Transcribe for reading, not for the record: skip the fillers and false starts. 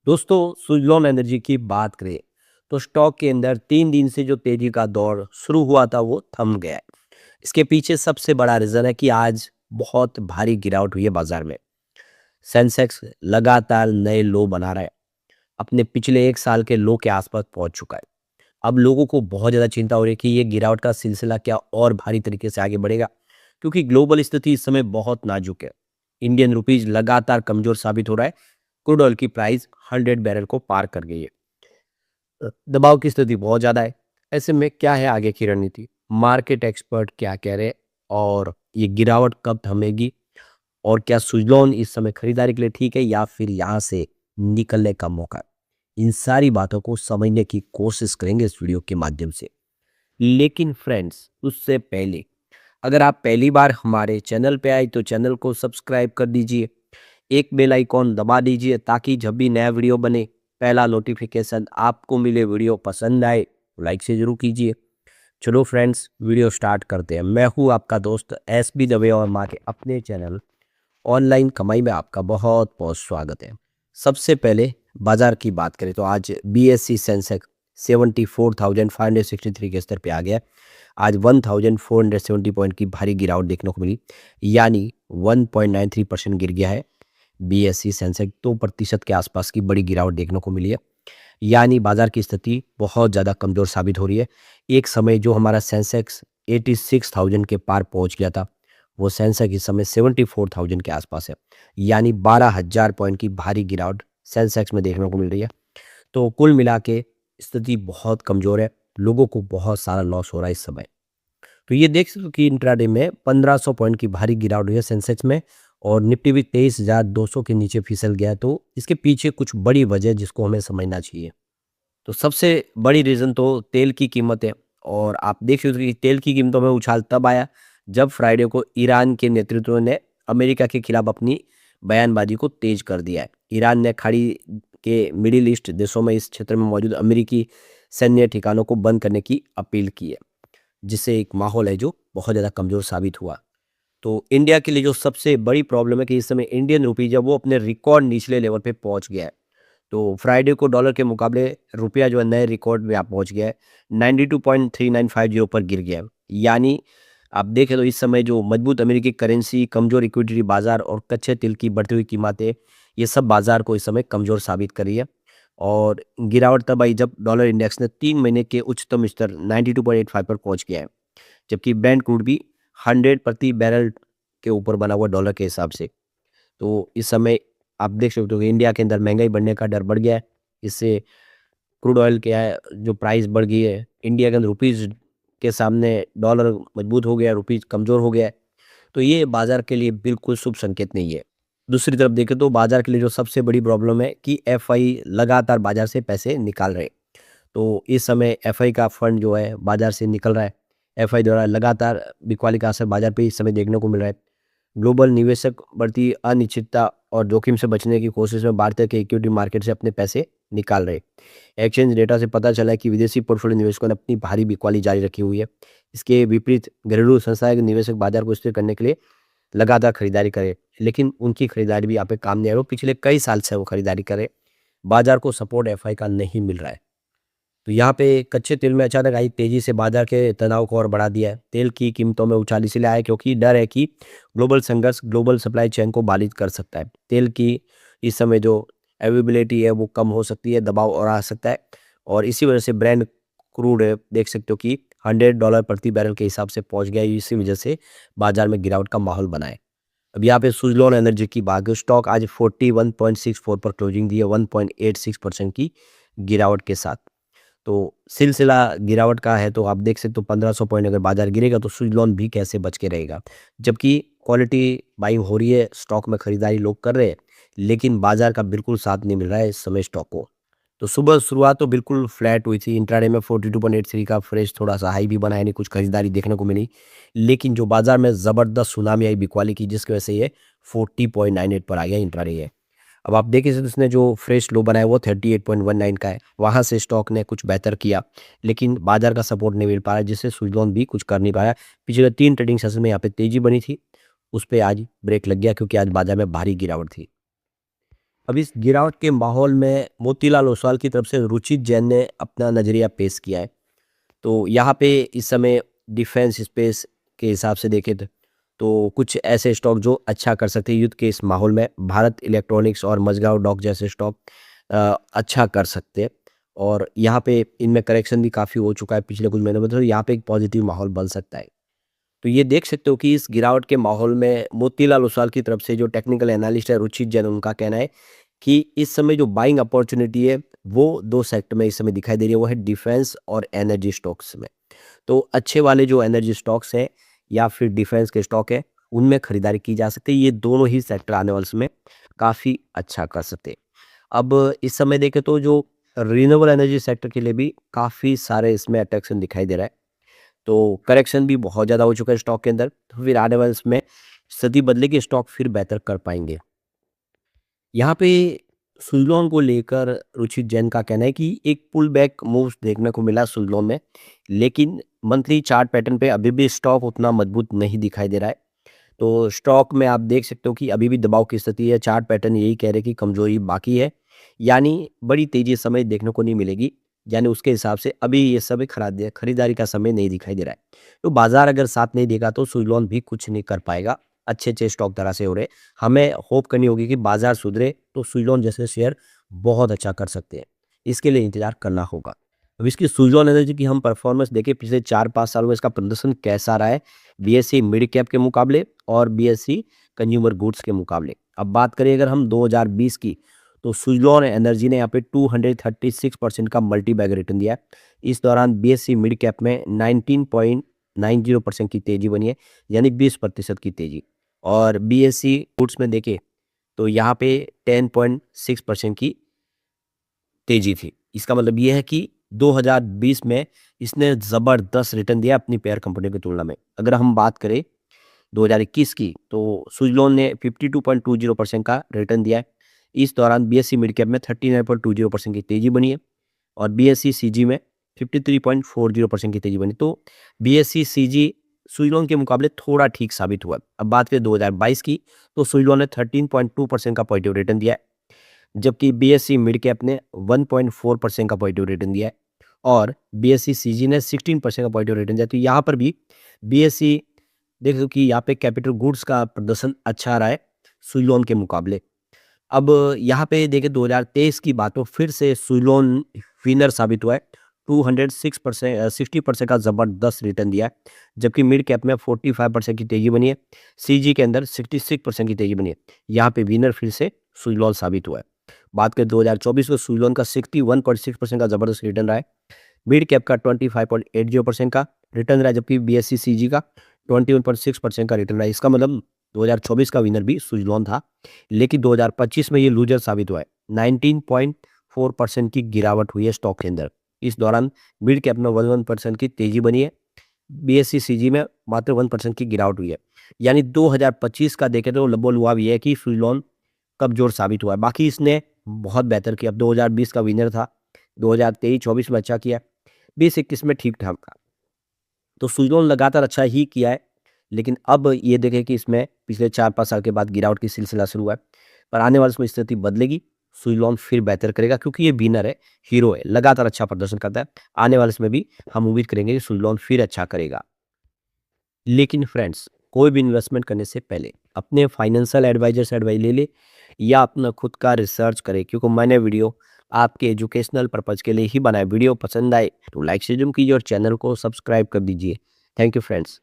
दोस्तों, सुज़लॉन एनर्जी की बात करें तो स्टॉक के अंदर 3 दिन से जो तेजी का दौर शुरू हुआ था वो थम गया है। इसके पीछे सबसे बड़ा रीज़न है कि आज बहुत भारी गिरावट हुई है बाजार में। सेंसेक्स लगातार नए लो बना रहा है, अपने पिछले 1 साल के लो के आसपास पहुंच चुका है। अब लोगों को बहुत ज़्यादा चिंता हो रही है कि ये गिरावट का सिलसिला क्या और भारी तरीके से आगे बढ़ेगा, क्योंकि ग्लोबल स्थिति इस समय बहुत नाजुक है। इंडियन रुपीज लगातार कमजोर साबित हो रहा है। क्रूड ऑयल की प्राइस 100 बैरल को पार कर गई है। दबाव की स्थिति बहुत ज़्यादा है। ऐसे में क्या है आगे की रणनीति? मार्केट एक्सपर्ट क्या कह रहे हैं और ये गिरावट कब थमेगी? और क्या सुजलॉन इस समय खरीदारी के लिए ठीक है या फिर यहाँ से निकलने का मौका है? इन सारी बातों को समझने की कोशिश करेंगे इस वीडियो के माध्यम से। लेकिन फ्रेंड्स, उससे पहले अगर आप पहली बार हमारे चैनल पे आए तो चैनल को सब्सक्राइब कर दीजिए, एक बेल आइकॉन दबा दीजिए ताकि जब भी नया वीडियो बने पहला नोटिफिकेशन आपको मिले। वीडियो पसंद आए तो लाइक से जरूर कीजिए। चलो फ्रेंड्स, वीडियो स्टार्ट करते हैं। मैं हूँ आपका दोस्त SB दवे और माँ के अपने चैनल ऑनलाइन कमाई में आपका बहुत बहुत स्वागत है। सबसे पहले बाजार की बात करें तो आज BSE सेंसेक्स 74,563 के स्तर पे आ गया। आज 1,470 पॉइंट की भारी गिरावट देखने को मिली, यानी 1.93% गिर गया है। BSE सेंसेक्स 2% के आसपास की बड़ी गिरावट देखने को मिली है, यानी बाजार की स्थिति बहुत ज़्यादा कमज़ोर साबित हो रही है। एक समय जो हमारा सेंसेक्स 86,000 के पार पहुंच गया था, वो सेंसेक्स इस समय 74,000 के आसपास है, यानी 12,000 पॉइंट की भारी गिरावट सेंसेक्स में देखने को मिल रही है। तो कुल मिला के स्थिति बहुत कमज़ोर है, लोगों को बहुत सारा लॉस हो रहा है इस समय। तो ये देख सकते हो कि इंट्राडे में 1500 पॉइंट की भारी गिरावट हुई है सेंसेक्स में, और निफ्टी भी 23,200 के नीचे फिसल गया है। तो इसके पीछे कुछ बड़ी वजह है जिसको हमें समझना चाहिए। तो सबसे बड़ी रीज़न तो तेल की कीमत है, और आप देख सकते हो कि तेल की कीमतों में उछाल तब आया जब फ्राइडे को ईरान के नेतृत्व ने अमेरिका के खिलाफ अपनी बयानबाजी को तेज कर दिया है। ईरान ने खाड़ी के मिडिल ईस्ट देशों में इस क्षेत्र में मौजूद अमेरिकी सैन्य ठिकानों को बंद करने की अपील की है, जिससे एक माहौल है जो बहुत ज़्यादा कमज़ोर साबित हुआ। तो इंडिया के लिए जो सबसे बड़ी प्रॉब्लम है कि इस समय इंडियन रुपी जब वो अपने रिकॉर्ड निचले लेवल पे पहुंच गया है। तो फ्राइडे को डॉलर के मुकाबले रुपया जो है नए रिकॉर्ड में आप पहुंच गया है, 92.3950 पर गिर गया है। यानी आप देखें तो इस समय जो मजबूत अमेरिकी करेंसी, कमजोर इक्विटी बाजार और कच्चे तेल की बढ़ती हुई कीमतें, ये सब बाजार को इस समय कमजोर साबित कर रही है। और गिरावट तब आई जब डॉलर इंडेक्स ने 3 महीने के उच्चतम स्तर 92.85 पर पहुंच गया है, जबकि ब्रेंट क्रूड भी 100 प्रति बैरल के ऊपर बना हुआ डॉलर के हिसाब से। तो इस समय आप देख सकते हो कि इंडिया के अंदर महंगाई बढ़ने का डर बढ़ गया है। इससे क्रूड ऑयल क्या है जो प्राइस बढ़ गई है, इंडिया के अंदर रुपीज़ के सामने डॉलर मजबूत हो गया, रुपीज़ कमज़ोर हो गया है। तो ये बाज़ार के लिए बिल्कुल शुभ संकेत नहीं है। दूसरी तरफ देखें तो बाज़ार के लिए जो सबसे बड़ी प्रॉब्लम है कि एफआई लगातार बाज़ार से पैसे निकाल रहे हैं। तो इस समय एफआई का फंड जो है बाज़ार से निकल रहा है। एफआई द्वारा लगातार बिकवाली का असर बाज़ार पे इस समय देखने को मिल रहा है। ग्लोबल निवेशक बढ़ती अनिश्चितता और जोखिम से बचने की कोशिश में भारतीय के इक्विटी मार्केट से अपने पैसे निकाल रहे। एक्सचेंज डेटा से पता चला है कि विदेशी पोर्टफोलियो निवेशकों ने अपनी भारी बिकवाली जारी रखी हुई है। इसके विपरीत घरेलू संस्थाएं निवेशक बाजार को स्थिर करने के लिए लगातार खरीदारी करे, लेकिन उनकी खरीदारी भी यहाँ पे काम नहीं आ रही। पिछले कई साल से वो खरीदारी करे, बाजार को सपोर्ट एफआई का नहीं मिल रहा है। तो यहाँ पे कच्चे तेल में अचानक आई तेजी से बाजार के तनाव को और बढ़ा दिया है। तेल की कीमतों में उछाल इसलिए आया क्योंकि डर है कि ग्लोबल संघर्ष ग्लोबल सप्लाई चेन को बाधित कर सकता है। तेल की इस समय जो अवेलेबिलिटी है वो कम हो सकती है, दबाव और आ सकता है, और इसी वजह से ब्रांड क्रूड है देख सकते हो कि $100 प्रति बैरल के हिसाब से पहुंच गया है। इसी वजह से बाजार में गिरावट का माहौल बना है। अब यहाँ पे सुजलॉन एनर्जी की बात, स्टॉक आज 41.64 पर क्लोजिंग दी है, 1.86% की गिरावट के साथ। तो सिलसिला गिरावट का है, तो आप देख सकते हो 1500 पॉइंट अगर बाजार गिरेगा तो सुजलॉन भी कैसे बच के रहेगा। जबकि क्वालिटी बाइंग हो रही है, स्टॉक में खरीदारी लोग कर रहे हैं, लेकिन बाजार का बिल्कुल साथ नहीं मिल रहा है इस समय स्टॉक को। तो सुबह शुरुआत तो बिल्कुल फ्लैट हुई थी। इंट्राडे में 42.83 का फ्रेश थोड़ा सा हाई भी बना, यानी कुछ खरीदारी देखने को मिली, लेकिन जो बाजार में जबरदस्त सुनामी आई बिकवाली की, जिसकी वजह से ये 40.98 पर आ गया इंट्राडे ये। अब आप देखिए तो इसने जो फ्रेश लो बनाया वो 38.19 का है, वहाँ से स्टॉक ने कुछ बेहतर किया, लेकिन बाजार का सपोर्ट नहीं मिल पा रहा है, जिससे सुजलॉन भी कुछ कर नहीं पाया। पिछले 3 ट्रेडिंग सेशन में यहाँ पे तेजी बनी थी, उस पे आज ब्रेक लग गया क्योंकि आज बाजार में भारी गिरावट थी। अब इस गिरावट के माहौल में मोतीलाल ओसवाल की तरफ से रुचित जैन ने अपना नज़रिया पेश किया है। तो यहाँ पे इस समय डिफेंस स्पेस के हिसाब से देखें तो कुछ ऐसे स्टॉक जो अच्छा कर सकते हैं युद्ध के इस माहौल में, भारत इलेक्ट्रॉनिक्स और मझगांव डॉक जैसे स्टॉक अच्छा कर सकते हैं। और यहाँ पे इनमें करेक्शन भी काफ़ी हो चुका है पिछले कुछ महीनों में, तो यहाँ पे एक पॉजिटिव माहौल बन सकता है। तो ये देख सकते हो कि इस गिरावट के माहौल में मोतीलाल ओसवाल की तरफ से जो टेक्निकल एनालिस्ट है रुचित जैन, उनका कहना है कि इस समय जो बाइंग अपॉर्चुनिटी है वो दो सेक्टर में इस समय दिखाई दे रही है, वो है डिफेंस और एनर्जी स्टॉक्स में। तो अच्छे वाले जो एनर्जी स्टॉक्स हैं या फिर डिफेंस के स्टॉक है, उनमें खरीदारी की जा सकती है। ये दोनों ही सेक्टर आने वाले समय काफ़ी अच्छा कर सकते हैं। अब इस समय देखें तो जो रिन्यूएबल एनर्जी सेक्टर के लिए भी काफ़ी सारे इसमें अट्रैक्शन दिखाई दे रहा है। तो करेक्शन भी बहुत ज़्यादा हो चुका है स्टॉक के अंदर, तो फिर आने वाले इसमें स्थिति बदलेगी, स्टॉक फिर बेहतर कर पाएंगे। यहाँ पे सुज़लोन को लेकर रुचित जैन का कहना है कि एक पुल बैक मूव्स देखने को मिला सुज़लोन में, लेकिन मंथली चार्ट पैटर्न पे अभी भी स्टॉक उतना मजबूत नहीं दिखाई दे रहा है। तो स्टॉक में आप देख सकते हो कि अभी भी दबाव की स्थिति है, चार्ट पैटर्न यही कह रहे हैं कि कमजोरी बाकी है, यानी बड़ी तेजी इस समय देखने को नहीं मिलेगी। यानी उसके हिसाब से अभी ये समय खरीदारी का समय नहीं दिखाई दे रहा है। तो बाजार अगर साथ नहीं देगा तो सुज़लोन भी कुछ नहीं कर पाएगा। अच्छे-अच्छे स्टॉक तरह से हो रहे हैं। हमें होप करनी होगी कि बाजार सुधरे तो सुज़लोन जैसे शेयर बहुत अच्छा कर सकते हैं। इसके लिए इंतज़ार करना होगा। अब इसकी सुज़लोन एनर्जी की हम परफॉर्मेंस देखें पिछले 4-5 सालों में इसका प्रदर्शन कैसा रहा है, बीएसई मिड कैप के मुकाबले और बीएसई कंज्यूमर गुड्स के मुकाबले। अब बात करें अगर हम 2020 की, तो सुज़लोन एनर्जी ने यहाँ पे 236% का मल्टी बैग रिटर्न दिया है। इस दौरान बीएसई मिड कैप में 19.90% की तेज़ी बनी है, यानी 20% की तेज़ी। और बीएसई गुड्स में देखें तो यहाँ पे 10.6% की तेजी थी। इसका मतलब ये है कि 2020 में इसने ज़बरदस्त रिटर्न दिया अपनी पेयर कंपनियों की तुलना में। अगर हम बात करें 2021 की, तो सुज़लोन ने 52.20% का रिटर्न दिया है। इस दौरान बीएसई मिड कैप में 39.20% की तेज़ी बनी है और बीएसई सीजी में 53.40% की तेज़ी बनी। तो बीएसई सीजी सुज़लोन के मुकाबले थोड़ा ठीक साबित हुआ। अब बात करें 2022 की, तो सुज़लोन ने 13.2% का पॉजिटिव रिटर्न दिया है, जबकि बीएसई मिड कैप ने 1.4% का पॉजिटिव रिटर्न दिया है और बीएसई सीजी ने 16% का पॉजिटिव रिटर्न दिया। तो यहाँ पर भी बीएसई देख लो कि यहाँ पे कैपिटल गुड्स का प्रदर्शन अच्छा रहा है सुज़लोन के मुकाबले। अब यहाँ पे देखें 2023 की बात हो, फिर से सुज़लोन विनर साबित हुआ है। 206% 60% का ज़बरदस्त रिटर्न दिया है, जबकि मिड कैप में 45% की तेज़ी बनी है, सीजी के अंदर 66% की तेज़ी बनी है। यहाँ पे विनर फिर से सुज़लोन साबित हुआ है। बात करें 2024 में, सुज़लोन का 61.6% का ज़बरदस्त रिटर्न रहा है, मिड कैप का 25.80% का रिटर्न रहा है, जबकि बीएसई सीजी का 21.6% का रिटर्न रहा है। इसका मतलब 2024 का विनर भी सुज़लोन था, लेकिन 2025 में ये लूजर साबित हुआ है। 19.4% की गिरावट हुई है स्टॉक के अंदर। इस दौरान मिड कैप में 11% की तेजी बनी है, बीएसई सीजी में मात्र 1% की गिरावट हुई है। यानी 2025 का देखें तो लबो-लुआब ये है कि सुज़लोन कमज़ोर साबित हुआ है। बाकी इसने बहुत बेहतर किया। अब 2020 का विनर था, 2023-24 में अच्छा किया, 20-21 में ठीक-ठाक था। तो सुज़लोन लगातार अच्छा ही किया है, लेकिन अब ये देखें कि इसमें पिछले 4-5 साल के बाद गिरावट की सिलसिला शुरू हुआ है। पर आने वाले समय स्थिति बदलेगी, सुज़लोन फिर बेहतर करेगा क्योंकि ये विनर है, हीरो है, लगातार अच्छा प्रदर्शन करता है। आने वाले समय भी हम उम्मीद करेंगे कि सुज़लोन फिर अच्छा करेगा। लेकिन फ्रेंड्स, कोई भी इन्वेस्टमेंट करने से पहले अपने फाइनेंशियल एडवाइजर से एडवाइस ले ले या अपना खुद का रिसर्च करें, क्योंकि मैंने वीडियो आपके एजुकेशनल पर्पज़ के लिए ही बनाया। वीडियो पसंद आए तो लाइक से ज़रूर कीजिए और चैनल को सब्सक्राइब कर दीजिए। Thank you friends.